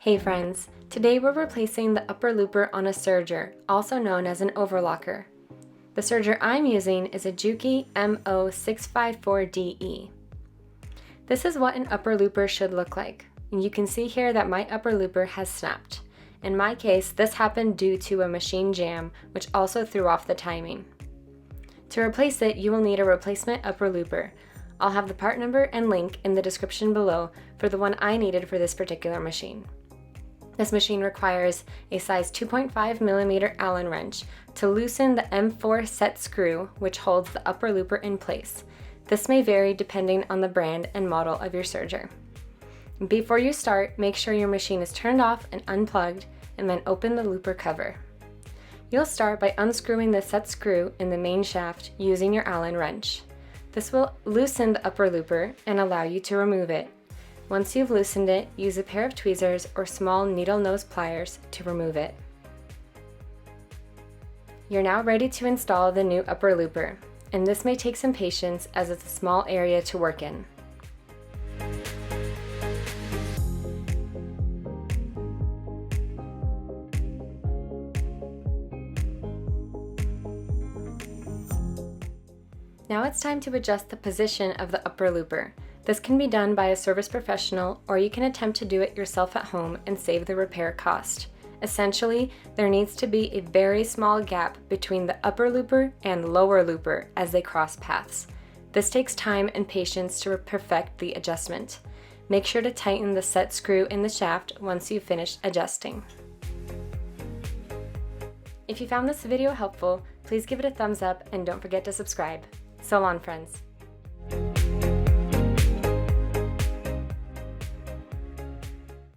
Hey friends, today we're replacing the upper looper on a serger, also known as an overlocker. The serger I'm using is a Juki MO654DE. This is what an upper looper should look like, and you can see here that my upper looper has snapped. In my case, this happened due to a machine jam, which also threw off the timing. To replace it, you will need a replacement upper looper. I'll have the part number and link in the description below for the one I needed for this particular machine. This machine requires a size 2.5mm Allen wrench to loosen the M4 set screw, which holds the upper looper in place. This may vary depending on the brand and model of your serger. Before you start, make sure your machine is turned off and unplugged, and then open the looper cover. You'll start by unscrewing the set screw in the main shaft using your Allen wrench. This will loosen the upper looper and allow you to remove it. Once you've loosened it, use a pair of tweezers or small needle nose pliers to remove it. You're now ready to install the new upper looper, and this may take some patience as it's a small area to work in. Now it's time to adjust the position of the upper looper. This can be done by a service professional, or you can attempt to do it yourself at home and save the repair cost. Essentially, there needs to be a very small gap between the upper looper and lower looper as they cross paths. This takes time and patience to perfect the adjustment. Make sure to tighten the set screw in the shaft once you've finished adjusting. If you found this video helpful, please give it a thumbs up and don't forget to subscribe. So long, friends.